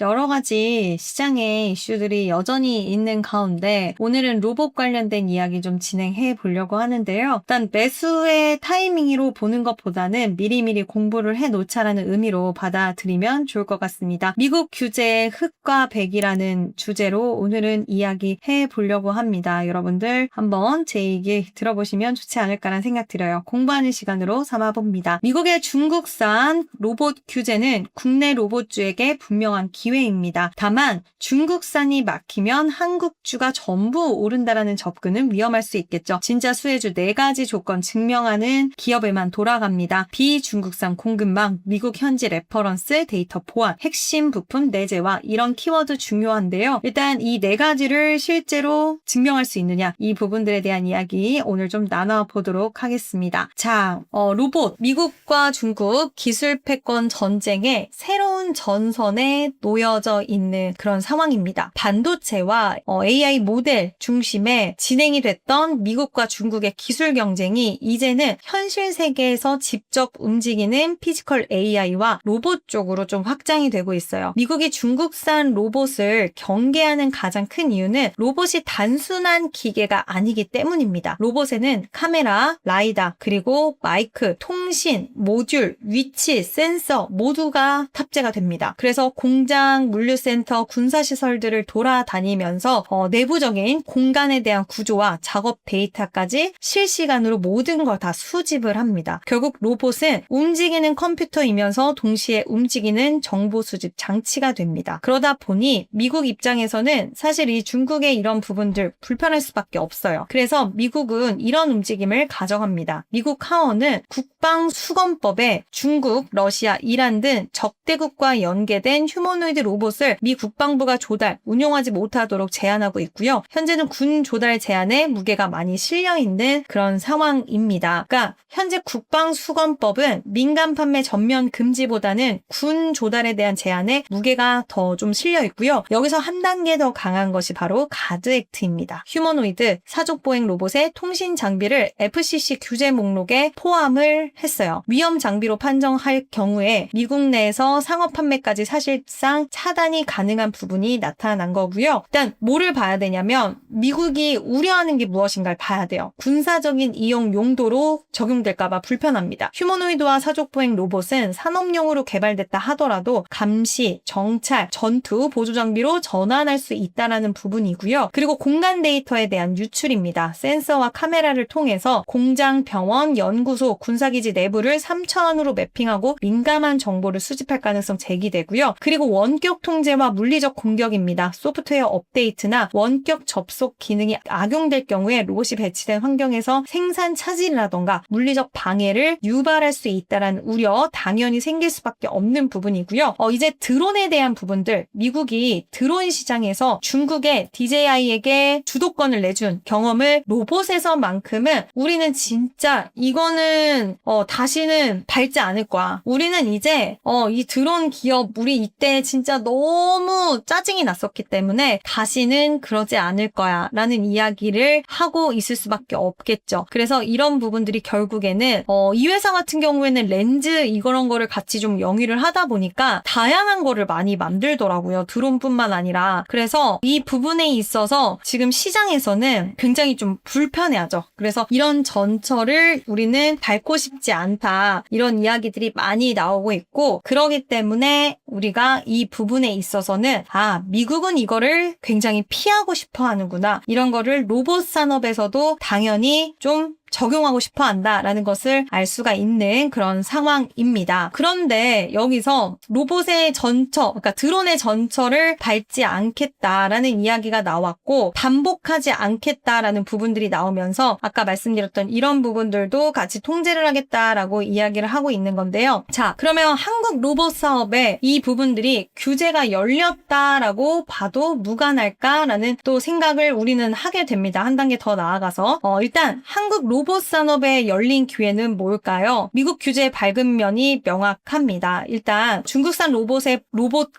여러 가지 시장의 이슈들이 여전히 있는 가운데 오늘은 로봇 관련된 이야기 좀 진행해 보려고 하는데요. 일단 매수의 타이밍으로 보는 것보다는 미리미리 공부를 해 놓자라는 의미로 받아들이면 좋을 것 같습니다. 미국 규제의 흑과 백이라는 주제로 오늘은 이야기해 보려고 합니다. 여러분들 한번 제 얘기 들어보시면 좋지 않을까라는 생각 들어요. 공부하는 시간으로 삼아봅니다. 미국의 중국산 로봇 규제는 국내 로봇주에게 분명한 기회입니다. 다만 중국산이 막히면 한국주가 전부 오른다라는 접근은 위험할 수 있겠죠. 진짜 수혜주 4가지 조건 증명하는 기업에만 돌아갑니다. 비중국산 공급망, 미국 현지 레퍼런스, 데이터 보안, 핵심 부품 내재화 이런 키워드 중요한데요. 일단 이 4가지를 실제로 증명할 수 있느냐 이 부분들에 대한 이야기 오늘 좀 나눠보도록 하겠습니다. 자, 로봇, 미국과 중국 기술 패권 전쟁의 새로운 전선에 놓여져 있는 그런 상황입니다. 반도체와 AI 모델 중심에 진행이 됐던 미국과 중국의 기술 경쟁이 이제는 현실 세계에서 직접 움직이는 피지컬 AI와 로봇 쪽으로 좀 확장이 되고 있어요. 미국이 중국산 로봇을 경계하는 가장 큰 이유는 로봇이 단순한 기계가 아니기 때문입니다. 로봇에는 카메라, 라이다, 그리고 마이크, 통신, 모듈, 위치, 센서 모두가 탑재가 됩니다. 그래서 공장, 물류센터, 군사시설들을 돌아다니면서 내부적인 공간에 대한 구조와 작업 데이터까지 실시간으로 모든 걸 다 수집을 합니다. 결국 로봇은 움직이는 컴퓨터이면서 동시에 움직이는 정보 수집 장치가 됩니다. 그러다 보니 미국 입장에서는 사실 이 중국의 이런 부분들 불편할 수밖에 없어요. 그래서 미국은 이런 움직임을 가져갑니다. 미국 하원은 국방수검법에 중국, 러시아, 이란 등 적대국과 연계된 휴머노이드 로봇을 미 국방부가 조달, 운용하지 못하도록 제한하고 있고요. 현재는 군 조달 제한에 무게가 많이 실려있는 그런 상황입니다. 그러니까 현재 국방수검법은 민간 판매 전면 금지보다는 군 조달에 대한 제한에 무게가 더 좀 실려있고요. 여기서 한 단계 더 강한 것이 바로 가드 액트입니다. 휴머노이드 사족보행 로봇의 통신 장비를 FCC 규제 목록에 포함을 했어요. 위험 장비로 판정할 경우에 미국 내에서 상업 판매까지 사실상 차단이 가능한 부분이 나타난 거고요. 일단 뭐를 봐야 되냐면 미국이 우려하는 게 무엇인가를 봐야 돼요. 군사적인 이용 용도로 적용될까 봐 불편합니다. 휴머노이드와 사족보행 로봇은 산업용으로 개발됐다 하더라도 감시, 정찰, 전투, 보조 장비로 전환할 수 있다라는 부분이고요. 그리고 공간 데이터에 대한 유출입니다. 센서와 카메라를 통해서 공장, 병원, 연구소, 군사기지 내부를 3차원으로 매핑하고 민감한 정보를 수집할 가능성 제기되고요. 그리고 원격 통제와 물리적 공격입니다. 소프트웨어 업데이트나 원격 접속 기능이 악용될 경우에 로봇이 배치된 환경에서 생산 차질이라던가 물리적 방해를 유발할 수 있다는 우려 당연히 생길 수밖에 없는 부분이고요. 이제 드론에 대한 부분들, 미국이 드론 시장에서 중국의 DJI에게 주도권을 내준 경험을 로봇에서만큼은 우리는 진짜 이거는 다시는 밟지 않을 거야. 우리는 이제 이 드론 기업 우리 이때 진짜 너무 짜증이 났었기 때문에 다시는 그러지 않을 거야 라는 이야기를 하고 있을 수밖에 없겠죠. 그래서 이런 부분들이 결국에는 이 회사 같은 경우에는 렌즈 이런 거를 같이 좀 영위를 하다 보니까 다양한 거를 많이 만들더라고요. 드론뿐만 아니라. 그래서 이 부분에 있어서 지금 시장에서는 굉장히 좀 불편해하죠. 그래서 이런 전철을 우리는 밟고 싶지 않다. 이런 이야기들이 많이 나오고 있고 그러기 때문에 우리가 이 부분에 있어서는 미국은 이거를 굉장히 피하고 싶어 하는구나. 이런 거를 로봇 산업에서도 당연히 좀 적용하고 싶어 한다라는 것을 알 수가 있는 그런 상황입니다. 그런데 여기서 로봇의 전처, 그러니까 드론의 전처를 밟지 않겠다라는 이야기가 나왔고 반복하지 않겠다라는 부분들이 나오면서 아까 말씀드렸던 이런 부분들도 같이 통제를 하겠다라고 이야기를 하고 있는 건데요. 자, 그러면 한국 로봇 사업에 이 부분들이 규제가 열렸다라고 봐도 무관할까라는 또 생각을 우리는 하게 됩니다. 한 단계 더 나아가서 일단 한국 로봇 로봇 산업에 열린 기회는 뭘까요? 미국 규제의 밝은 면이 명확합니다. 일단 중국산 로봇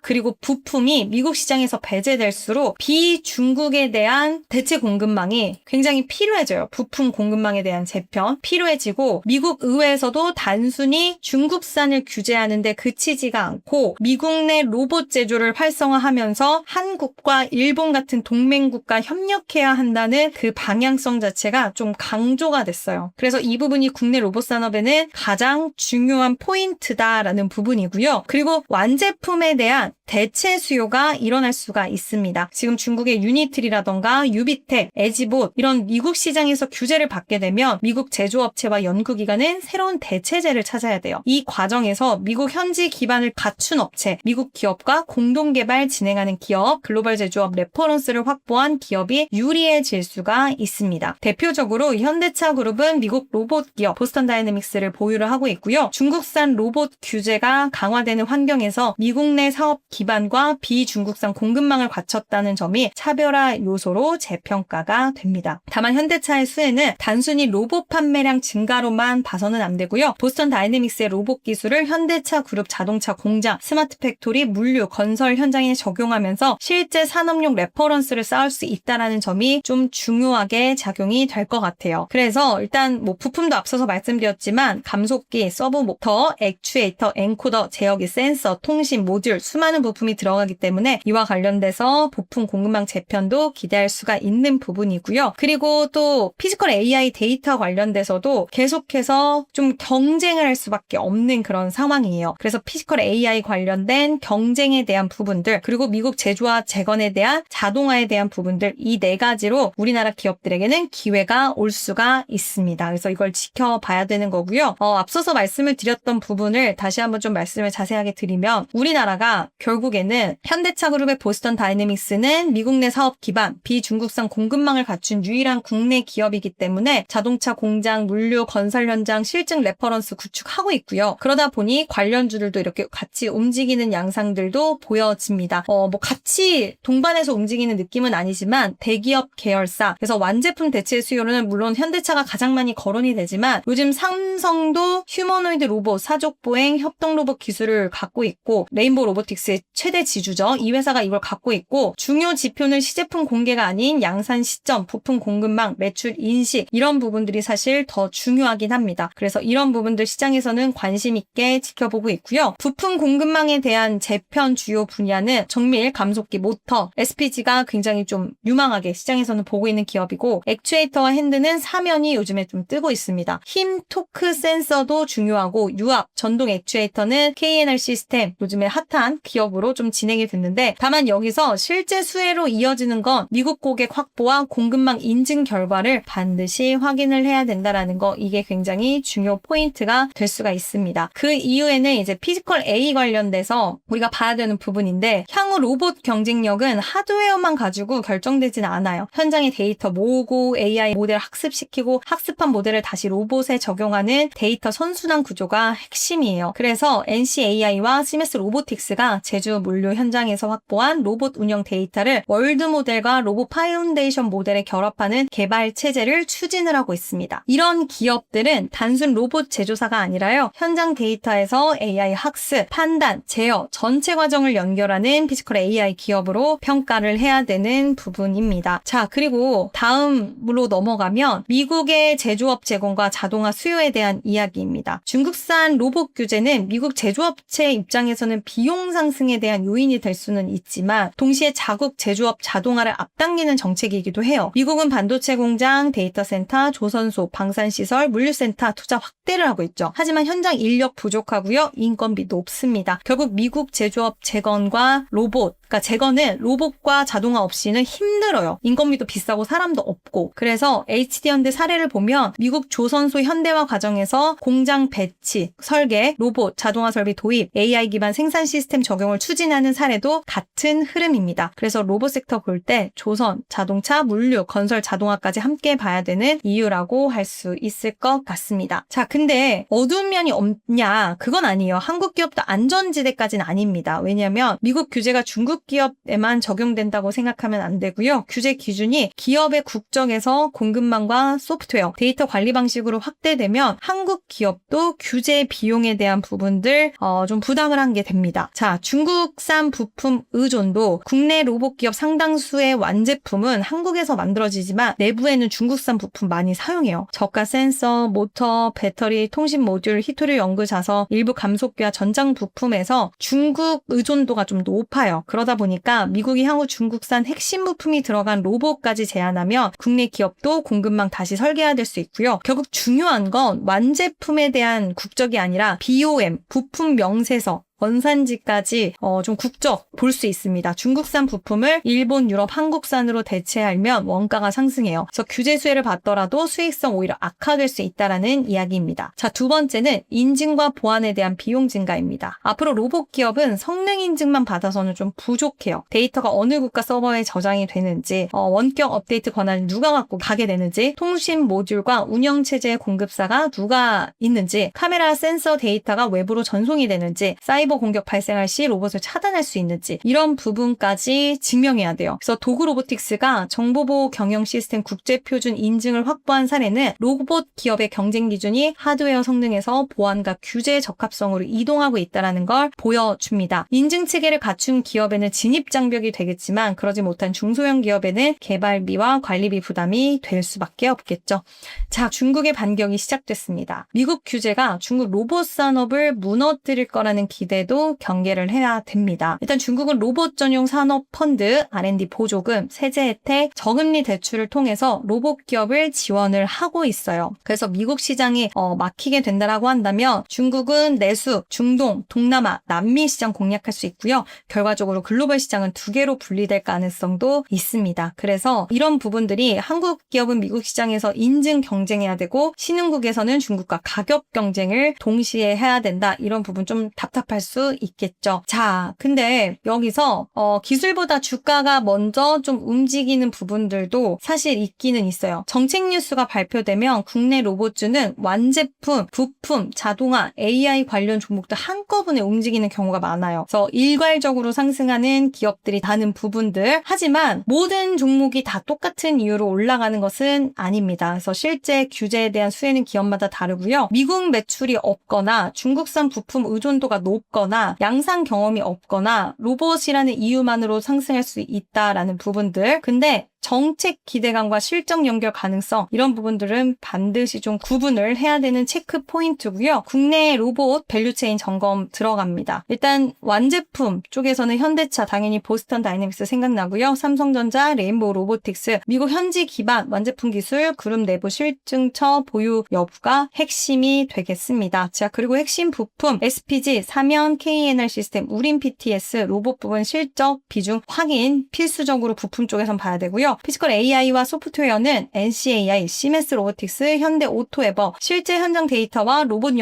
그리고 부품이 미국 시장에서 배제될수록 비중국에 대한 대체 공급망이 굉장히 필요해져요. 부품 공급망에 대한 재편 필요해지고 미국 의회에서도 단순히 중국산을 규제하는데 그치지가 않고 미국 내 로봇 제조를 활성화하면서 한국과 일본 같은 동맹국과 협력해야 한다는 그 방향성 자체가 좀 강조가 됐어요. 그래서 이 부분이 국내 로봇 산업에는 가장 중요한 포인트다라는 부분이고요. 그리고 완제품에 대한 대체 수요가 일어날 수가 있습니다. 지금 중국의 유니트리라던가 유비텍, 에지봇 이런 미국 시장에서 규제를 받게 되면 미국 제조업체와 연구기관은 새로운 대체제를 찾아야 돼요. 이 과정에서 미국 현지 기반을 갖춘 업체, 미국 기업과 공동개발 진행하는 기업, 글로벌 제조업 레퍼런스를 확보한 기업이 유리해질 수가 있습니다. 대표적으로 현대차 그룹은 미국 로봇 기업 보스턴 다이내믹스를 보유를 하고 있고요. 중국산 로봇 규제가 강화되는 환경에서 미국 내 사업 기반과 비중국산 공급망을 갖췄다는 점이 차별화 요소로 재평가가 됩니다. 다만 현대차의 수혜는 단순히 로봇 판매량 증가로만 봐서는 안 되고요. 보스턴 다이내믹스의 로봇 기술을 현대차 그룹 자동차 공장, 스마트 팩토리, 물류, 건설 현장에 적용하면서 실제 산업용 레퍼런스를 쌓을 수 있다는 점이 좀 중요하게 작용이 될 것 같아요. 그래서 일단 부품도 앞서서 말씀드렸지만 감속기, 서브 모터, 액추에이터, 엔코더, 제어기, 센서, 통신, 모듈 수많은 부품이 들어가기 때문에 이와 관련돼서 부품 공급망 재편도 기대할 수가 있는 부분이고요. 그리고 또 피지컬 AI 데이터 관련돼서도 계속해서 좀 경쟁을 할 수밖에 없는 그런 상황이에요. 그래서 피지컬 AI 관련된 경쟁에 대한 부분들 그리고 미국 제조와 재건에 대한 자동화에 대한 부분들 이 네 가지로 우리나라 기업들에게는 기회가 올 수가 있습니다. 그래서 이걸 지켜봐야 되는 거고요. 앞서서 말씀을 드렸던 부분을 다시 한번 좀 말씀을 자세하게 드리면 우리나라가 결국에는 현대차 그룹의 보스턴 다이내믹스는 미국 내 사업 기반, 비중국산 공급망을 갖춘 유일한 국내 기업이기 때문에 자동차 공장, 물류, 건설 현장, 실증 레퍼런스 구축하고 있고요. 그러다 보니 관련주들도 이렇게 같이 움직이는 양상들도 보여집니다. 같이 동반해서 움직이는 느낌은 아니지만 대기업 계열사, 그래서 완제품 대체 수요는 물론 현대차가 가장 많이 거론이 되지만 요즘 삼성도 휴머노이드 로봇, 사족보행, 협동 로봇 기술을 갖고 있고 레인보우 로보틱스의 최대 지주죠. 이 회사가 이걸 갖고 있고 중요 지표는 시제품 공개가 아닌 양산 시점, 부품 공급망, 매출 인식 이런 부분들이 사실 더 중요하긴 합니다. 그래서 이런 부분들 시장에서는 관심 있게 지켜보고 있고요. 부품 공급망에 대한 재편 주요 분야는 정밀, 감속기, 모터, SPG가 굉장히 좀 유망하게 시장에서는 보고 있는 기업이고 액추에이터와 핸드는 사면이 요즘에 좀 뜨고 있습니다. 힘, 토크 센서도 중요하고 유압, 전동 액추에이터는 KNR 시스템 요즘에 핫한 기업으로 좀 진행이 됐는데 다만 여기서 실제 수혜로 이어지는 건 미국 고객 확보와 공급망 인증 결과를 반드시 확인을 해야 된다라는 거 이게 굉장히 중요 포인트가 될 수가 있습니다. 그 이후에는 이제 피지컬 AI 관련돼서 우리가 봐야 되는 부분인데 향후 로봇 경쟁력은 하드웨어만 가지고 결정되지는 않아요. 현장에 데이터 모으고 AI 모델 학습시키고 학습한 모델을 다시 로봇에 적용하는 데이터 선순환 구조가 핵심이에요. 그래서 NCAI와 시메스 로보틱스가 제주 물류 현장에서 확보한 로봇 운영 데이터를 월드 모델과 로봇 파운데이션 모델에 결합하는 개발 체제를 추진을 하고 있습니다. 이런 기업들은 단순 로봇 제조사가 아니라요. 현장 데이터에서 AI 학습, 판단, 제어, 전체 과정을 연결하는 피지컬 AI 기업으로 평가를 해야 되는 부분입니다. 자, 그리고 다음으로 넘어가면 미국의 제조업 제공과 자동화 수요에 대한 이야기입니다. 중국산 로봇 규제는 미국 제조업체 입장에서는 비용 상승에 대한 요인이 될 수는 있지만 동시에 자국 제조업 자동화를 앞당기는 정책이기도 해요. 미국은 반도체 공장, 데이터 센터, 조선소, 방산시설, 물류센터 투자 확대를 하고 있죠. 하지만 현장 인력 부족하고요. 인건비 높습니다. 결국 미국 제조업 재건과 로봇, 그러니까 재건은 로봇과 자동화 없이는 힘들어요. 인건비도 비싸고 사람도 없고. 그래서 HD현대 사례를 보면 미국 조선소 현대화 과정에서 공장 배치, 설계, 로봇, 자동화 설비 도입, AI 기반 생산 시스템 적용을 추진하는 사례도 같은 흐름입니다. 그래서 로봇 섹터 볼 때 조선, 자동차, 물류, 건설, 자동화까지 함께 봐야 되는 이유라고 할 수 있을 것 같습니다. 자, 근데 어두운 면이 없냐? 그건 아니에요. 한국 기업도 안전지대까지는 아닙니다. 왜냐하면 미국 규제가 중국 미국 기업에만 적용된다고 생각하면 안 되고요. 규제 기준이 기업의 국적에서 공급망과 소프트웨어, 데이터 관리 방식으로 확대되면 한국 기업도 규제 비용에 대한 부분들 좀 부담을 한 게 됩니다. 자, 중국산 부품 의존도 국내 로봇 기업 상당수의 완제품은 한국에서 만들어지지만 내부에는 중국산 부품 많이 사용해요. 저가 센서, 모터, 배터리, 통신 모듈, 히토류 연구 자석, 일부 감속기와 전장 부품에서 중국 의존도가 좀 높아요. 그러다 보니까 미국이 향후 중국산 핵심 부품이 들어간 로봇까지 제한하면 국내 기업도 공급망 다시 설계해야 될 수 있고요. 결국 중요한 건 완제품에 대한 국적이 아니라 BOM, 부품 명세서, 원산지까지 좀 국적 볼 수 있습니다. 중국산 부품을 일본, 유럽, 한국산으로 대체하면 원가가 상승해요. 그래서 규제 수혜를 받더라도 수익성 오히려 악화될 수 있다라는 이야기입니다. 자, 두 번째는 인증과 보안에 대한 비용 증가입니다. 앞으로 로봇 기업은 성능 인증만 받아서는 좀 부족해요. 데이터가 어느 국가 서버에 저장이 되는지, 원격 업데이트 권한을 누가 갖고 가게 되는지, 통신 모듈과 운영체제 공급사가 누가 있는지, 카메라 센서 데이터가 외부로 전송이 되는지, 사이버 공격 발생할 시 로봇을 차단할 수 있는지 이런 부분까지 증명해야 돼요. 그래서 도구 로보틱스가 정보보호 경영 시스템 국제표준 인증을 확보한 사례는 로봇 기업의 경쟁 기준이 하드웨어 성능에서 보안과 규제 적합성으로 이동하고 있다는 걸 보여줍니다. 인증 체계를 갖춘 기업에는 진입 장벽이 되겠지만 그러지 못한 중소형 기업에는 개발비와 관리비 부담이 될 수밖에 없겠죠. 자, 중국의 반격이 시작됐습니다. 미국 규제가 중국 로봇 산업을 무너뜨릴 거라는 기대도 경계를 해야 됩니다. 일단 중국은 로봇 전용 산업 펀드, R&D 보조금, 세제 혜택, 저금리 대출을 통해서 로봇 기업을 지원을 하고 있어요. 그래서 미국 시장이 막히게 된다라고 한다면 중국은 내수, 중동, 동남아, 남미 시장 공략할 수 있고요. 결과적으로 글로벌 시장은 두 개로 분리될 가능성도 있습니다. 그래서 이런 부분들이 한국 기업은 미국 시장에서 인증 경쟁해야 되고 신흥국에서는 중국과 가격 경쟁을 동시에 해야 된다. 이런 부분 좀 답답할 수 있겠죠. 자, 근데 여기서 기술보다 주가가 먼저 좀 움직이는 부분들도 사실 있기는 있어요. 정책 뉴스가 발표되면 국내 로봇주는 완제품, 부품, 자동화, AI 관련 종목도 한꺼번에 움직이는 경우가 많아요. 그래서 일괄적으로 상승하는 기업들이 다는 부분들. 하지만 모든 종목이 다 똑같은 이유로 올라가는 것은 아닙니다. 그래서 실제 규제에 대한 수혜는 기업마다 다르고요. 미국 매출이 없거나 중국산 부품 의존도가 높거나 양산 경험이 없거나 로봇이라는 이유만으로 상승할 수 있다라는 부분들. 근데 정책 기대감과 실적 연결 가능성 이런 부분들은 반드시 좀 구분을 해야 되는 체크 포인트고요. 국내 로봇 밸류체인 점검 들어갑니다. 일단 완제품 쪽에서는 현대차 당연히 보스턴 다이내믹스 생각나고요. 삼성전자, 레인보우 로보틱스, 미국 현지 기반 완제품 기술, 그룹 내부 실증처 보유 여부가 핵심이 되겠습니다. 자, 그리고 핵심 부품 SPG, 사면, KNR 시스템, 우린 PTS, 로봇 부분 실적 비중 확인 필수적으로 부품 쪽에선 봐야 되고요. 피지컬 AI와 소프트웨어는 NCAI, 시멘스 로보틱스, 현대 오토에버, 실제 현장 데이터와 로봇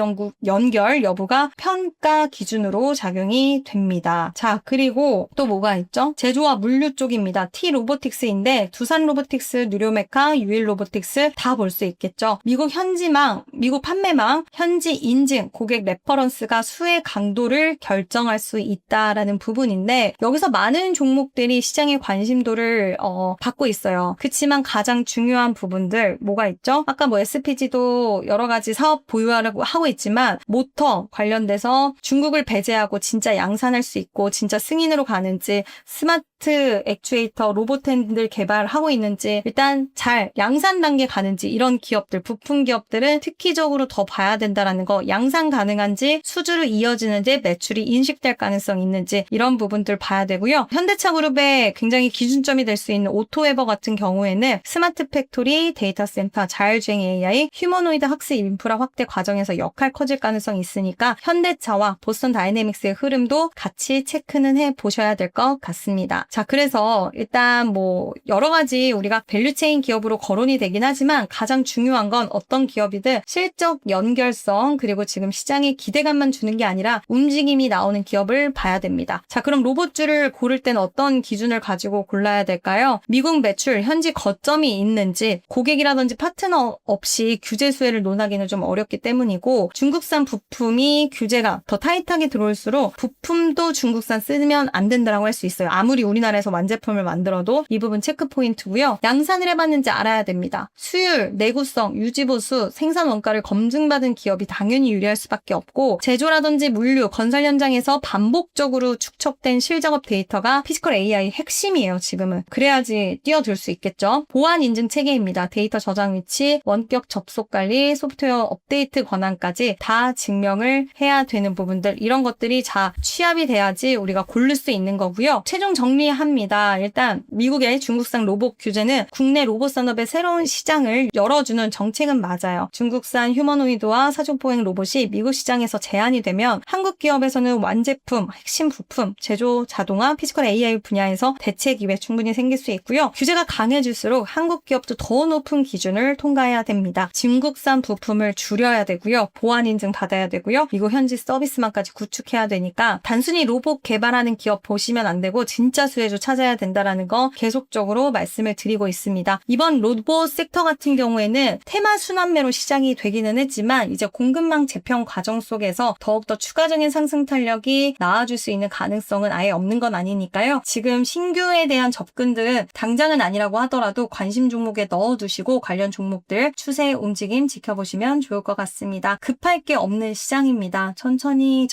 연결 여부가 평가 기준으로 작용이 됩니다. 자, 그리고 또 뭐가 있죠? 제조와 물류 쪽입니다. T 로보틱스인데 두산 로보틱스, 뉴로메카, 유일 로보틱스 다 볼 수 있겠죠. 미국 현지망, 미국 판매망, 현지 인증, 고객 레퍼런스가 수혜 강도를 결정할 수 있다라는 부분인데 여기서 많은 종목들이 시장의 관심도를 받고 있어요. 그치만 가장 중요한 부분들 뭐가 있죠? 아까 SPG도 여러 가지 사업 보유하려고 하고 있지만 모터 관련돼서 중국을 배제하고 진짜 양산할 수 있고 진짜 승인으로 가는지 스마트 액추에이터 로봇핸들 개발하고 있는지 일단 잘 양산 단계 가는지 이런 기업들, 부품 기업들은 특히적으로 더 봐야 된다라는 거 양산 가능한지 수주로 이어지는지 매출이 인식될 가능성이 있는지 이런 부분들 봐야 되고요. 현대차 그룹의 굉장히 기준점이 될 수 있는 오토에버 같은 경우에는 스마트 팩토리, 데이터 센터, 자율주행 AI, 휴머노이드 학습 인프라 확대 과정에서 역할 커질 가능성이 있으니까 현대차와 보스턴 다이내믹스의 흐름도 같이 체크는 해보셔야 될 것 같습니다. 자, 그래서 일단 여러 가지 우리가 밸류체인 기업으로 거론이 되긴 하지만 가장 중요한 건 어떤 기업이든 실적 연결성 그리고 지금 시장의 기대감만 주는 게 아니라 움직임이 나오는 기업을 봐야 됩니다. 자, 그럼 로봇주를 고를 때는 어떤 기준을 가지고 골라야 될까요? 미국 중국 매출 현지 거점이 있는지 고객이라든지 파트너 없이 규제 수혜를 논하기는 좀 어렵기 때문이고 중국산 부품이 규제가 더 타이트하게 들어올수록 부품도 중국산 쓰면 안 된다라고 할 수 있어요. 아무리 우리나라에서 완제품을 만들어도 이 부분 체크 포인트고요. 양산을 해봤는지 알아야 됩니다. 수율, 내구성, 유지보수, 생산 원가를 검증받은 기업이 당연히 유리할 수밖에 없고 제조라든지 물류, 건설 현장에서 반복적으로 축적된 실작업 데이터가 피지컬 AI 핵심이에요. 지금은. 그래야지 뛰어들 수 있겠죠. 보안 인증 체계입니다. 데이터 저장 위치, 원격 접속 관리, 소프트웨어 업데이트 권한까지 다 증명을 해야 되는 부분들 이런 것들이 다 취합이 돼야지 우리가 고를 수 있는 거고요. 최종 정리합니다. 일단 미국의 중국산 로봇 규제는 국내 로봇 산업의 새로운 시장을 열어주는 정책은 맞아요. 중국산 휴머노이드와 사족보행 로봇이 미국 시장에서 제한이 되면 한국 기업에서는 완제품, 핵심 부품, 제조 자동화, 피지컬 AI 분야에서 대체 기회 충분히 생길 수 있고요. 규제가 강해질수록 한국 기업도 더 높은 기준을 통과해야 됩니다. 중국산 부품을 줄여야 되고요. 보안 인증 받아야 되고요. 미국 현지 서비스망까지 구축해야 되니까 단순히 로봇 개발하는 기업 보시면 안 되고 진짜 수혜주 찾아야 된다라는 거 계속적으로 말씀을 드리고 있습니다. 이번 로봇 섹터 같은 경우에는 테마 순환매로 시작이 되기는 했지만 이제 공급망 재편 과정 속에서 더욱더 추가적인 상승 탄력이 나와줄 수 있는 가능성은 아예 없는 건 아니니까요. 지금 신규에 대한 접근들은 당장은 아니라고 하더라도 관심 종목에 넣어두시고 관련 종목들 추세 움직임 지켜보시면 좋을 것 같습니다. 급할 게 없는 시장입니다. 천천히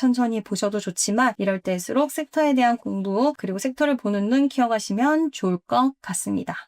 보셔도 좋지만 이럴 때일수록 섹터에 대한 공부 그리고 섹터를 보는 눈 키워가시면 좋을 것 같습니다.